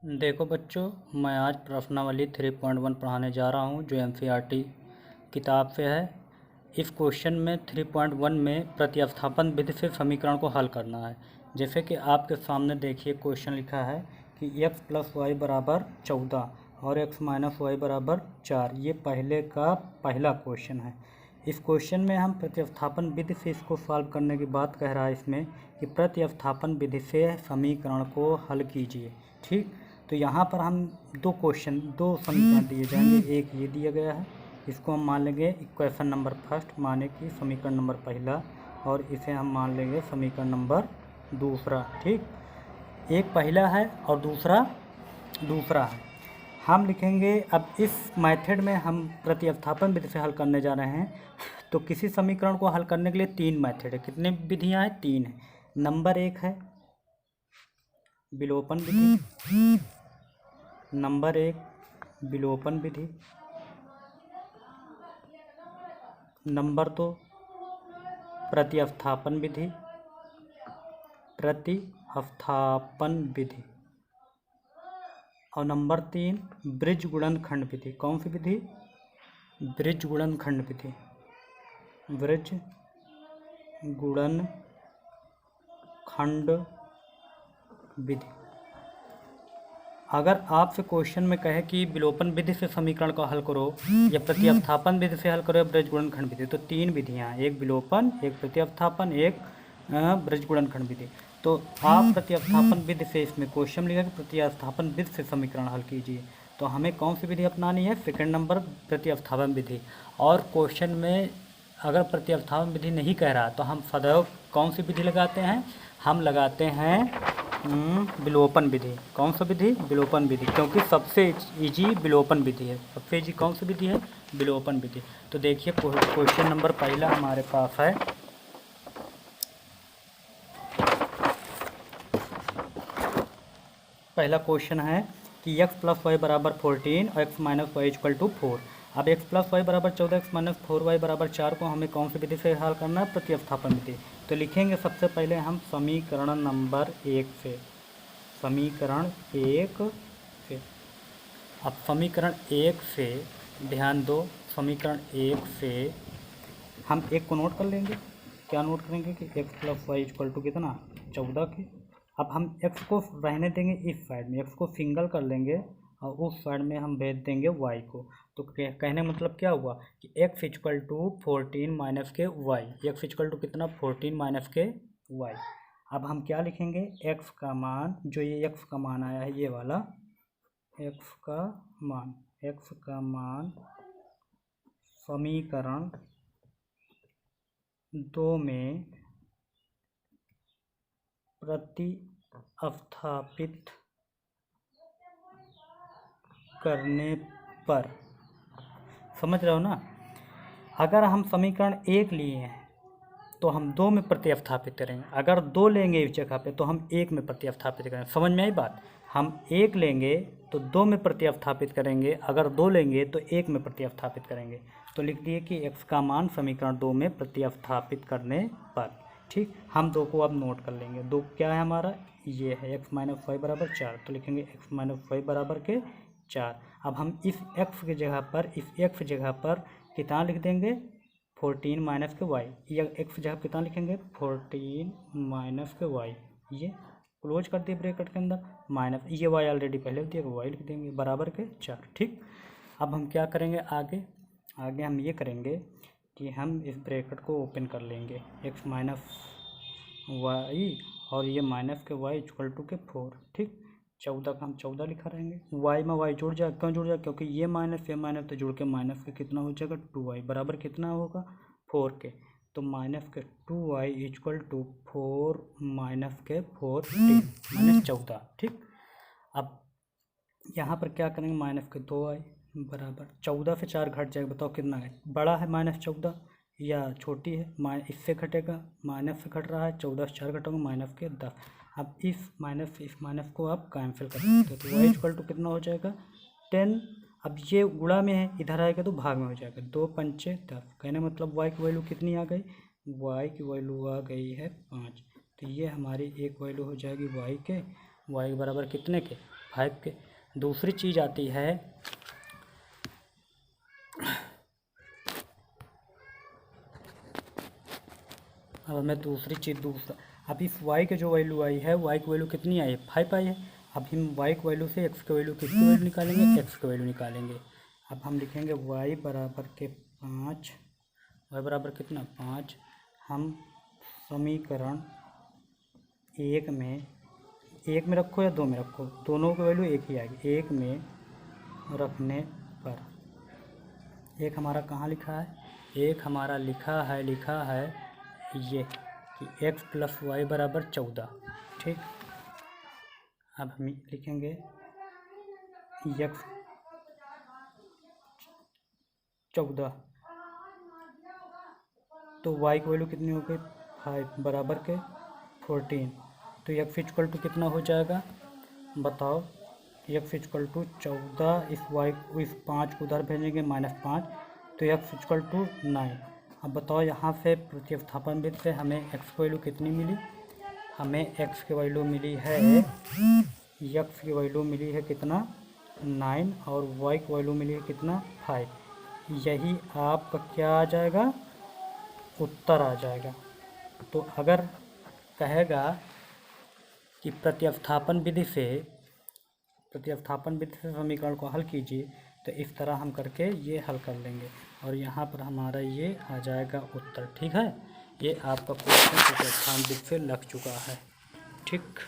देखो बच्चों, मैं आज प्रश्नावली 3.1 पढ़ाने जा रहा हूँ जो एनसीईआरटी किताब से है। इस क्वेश्चन में 3.1 में प्रतिस्थापन विधि से समीकरण को हल करना है। जैसे कि आपके सामने देखिए क्वेश्चन लिखा है कि x प्लस वाई बराबर 14 और x माइनस वाई बराबर 4। ये पहले का पहला क्वेश्चन है। इस क्वेश्चन में हम प्रतिस्थापन विधि से इसको सॉल्व करने की बात कह रहा है इसमें कि प्रतिस्थापन विधि से समीकरण को हल कीजिए। ठीक, तो यहाँ पर हम दो समीकरण दिए जाएंगे। एक ये दिया गया है, इसको हम मान लेंगे इक्वेशन नंबर फर्स्ट, माने कि समीकरण नंबर पहला, और इसे हम मान लेंगे समीकरण नंबर दूसरा। ठीक, एक पहला है और दूसरा है। हम लिखेंगे, अब इस मेथड में हम प्रतिस्थापन विधि से हल करने जा रहे हैं। तो किसी समीकरण को हल करने के लिए तीन मेथड है। कितनी विधियां हैं? तीन है। नंबर एक है विलोपन विधि, नंबर एक विलोपन विधि, नंबर दो प्रतिस्थापन विधि, और नंबर तीन ब्रिज गुणनखंड विधि। कौन सी विधि? ब्रिज गुणनखंड विधि। ब्रिज गुणनखंड विधि। अगर आपसे क्वेश्चन में कहे कि विलोपन विधि से समीकरण को हल करो या प्रतिस्थापन विधि से हल करो या ब्रिज गुणनखंड विधि, तो तीन विधियां हैं, एक विलोपन, एक प्रतिस्थापन, एक ब्रिज गुणनखंड विधि। तो आप प्रतिस्थापन विधि से, इसमें क्वेश्चन लिखा कि प्रतिस्थापन विधि से समीकरण हल कीजिए, तो हमें कौन सी विधि अपनानी है? सेकंड नंबर प्रतिस्थापन विधि। और क्वेश्चन में अगर प्रतिस्थापन विधि नहीं कह रहा तो हम सदैव कौन सी विधि लगाते हैं? हम लगाते हैं विलोपन विधि। कौन सा विधि? विलोपन विधि, क्योंकि सबसे इजी विलोपन विधि है। सबसे इजी कौन सी विधि है? विलोपन विधि। तो देखिए क्वेश्चन नंबर पहला हमारे पास है। पहला क्वेश्चन है कि x प्लस वाई बराबर 14 और x minus y equal to 4। अब x प्लस वाई बराबर 14, x माइनस 4y बराबर 4 को हमें कौन सी विधि से हल करना है? प्रतिस्थापन विधि। तो लिखेंगे सबसे पहले हम समीकरण नंबर एक से। समीकरण एक से। अब समीकरण एक से ध्यान दो, समीकरण एक से हम एक को नोट कर लेंगे। क्या नोट करेंगे कि x plus y equal to कितना? 14 के। अब हम x को रहने देंगे इस साइड में, x को सिंगल कर लेंगे और उस साइड में हम भेज देंगे y को। तो कहने का मतलब क्या हुआ कि x इक्वल टू 14 माइनस के y। x इक्वल टू कितना? 14 माइनस के y। अब हम क्या लिखेंगे? x का मान, जो ये x का मान आया है, ये वाला x का मान समीकरण दो में प्रतिस्थापित करने पर, समझ रहे हो ना? अगर हम समीकरण एक लिए हैं तो हम दो में प्रतिस्थापित करेंगे, अगर दो लेंगे इस जगह पे तो हम एक में प्रतिस्थापित करेंगे। समझ में आई बात? हम एक लेंगे तो दो में प्रतिस्थापित करेंगे, अगर दो लेंगे तो एक में प्रतिस्थापित करेंगे। तो लिख दिए कि x का मान समीकरण दो में प्रतिस्थापित करने पर। ठीक, हम दो को अब नोट कर लेंगे। दो क्या है हमारा? ये है x माइनस वाई बराबर 4। तो लिखेंगे x माइनस वाई बराबर के 4। अब हम इस x की जगह पर, इस x जगह पर कितना लिख देंगे? 14 माइनस के y। या x जगह कितना लिखेंगे? 14 माइनस के y। ये क्लोज कर दिए ब्रैकेट के अंदर, माइनस ये y ऑलरेडी पहले दिया, y लिख देंगे बराबर के 4। ठीक, अब हम क्या करेंगे आगे हम ये करेंगे कि हम इस ब्रैकेट को ओपन कर लेंगे, x माइनस वाई और ये माइनस के y इक्वल टू के 4। ठीक, 14 का हम 14 लिखा रहेंगे। y में y जुड़ जाए, क्यों जुड़ जाए? क्योंकि ये माइनस तो जुड़ के माइनस के कितना हो जाएगा? 2y बराबर कितना होगा? 4 के। तो माइनस के 2y इक्वल टू 4 माइनस के 14 माइनस 14। ठीक, अब यहाँ पर क्या करेंगे? माइनस के 2y बराबर 14 से 4 घट जाएगा। बताओ कितना है? बड़ा है माइनस 14 या छोटी है? इससे घटेगा, माइनस से घट रहा है, 14 से 4 घटोगे माइनस के 10। अब इस माइनस को आप कैंसिल कर सकते हो, तो y इक्वल टू कितना हो जाएगा? 10। अब ये गुणा में है, इधर आएगा तो भाग में हो जाएगा, 2 पंचे 10। कहने मतलब y की वैल्यू कितनी आ गई? y की वैल्यू आ गई है 5। तो ये हमारी एक वैल्यू हो जाएगी y के बराबर कितने के? 5 के। दूसरी चीज़ आती है अब हमें दूसरा अब इस y की जो वैल्यू आई है, y की वैल्यू कितनी आई है, 5 आई है। अब हम y की वैल्यू से x की वैल्यू किसकी वैल्यू निकालेंगे, x की वैल्यू निकालेंगे। अब हम लिखेंगे y बराबर के 5, y बराबर कितना 5। हम समीकरण एक में रखो या 2 में रखो, दोनों की वैल्यू एक ही आएगी। एक में रखने पर एक हमारा कहाँ लिखा है, एक हमारा लिखा है ये कि x + y बराबर 14। ठीक, अब हम लिखेंगे x 14 तो y की वैल्यू कितनी हो गई 5 बराबर के 14। तो x = कितना हो जाएगा बताओ, x = 14, इस 5 को उधर भेजेंगे -5, तो x = 9। अब बताओ यहाँ से प्रतिस्थापन विधि से हमें x की वैल्यू कितनी मिली, हमें x की वैल्यू मिली है, x की वैल्यू मिली है कितना 9 और y की वैल्यू मिली है कितना 5। यही आपका क्या आ जाएगा, उत्तर आ जाएगा। तो अगर कहेगा कि प्रतिस्थापन विधि से समीकरण को हल कीजिए, तो इस तरह हम करके ये हल कर लेंगे और यहाँ पर हमारा ये आ जाएगा उत्तर। ठीक है, ये आपका क्वेश्चन प्रतिस्थापन विधि से लग चुका है। ठीक।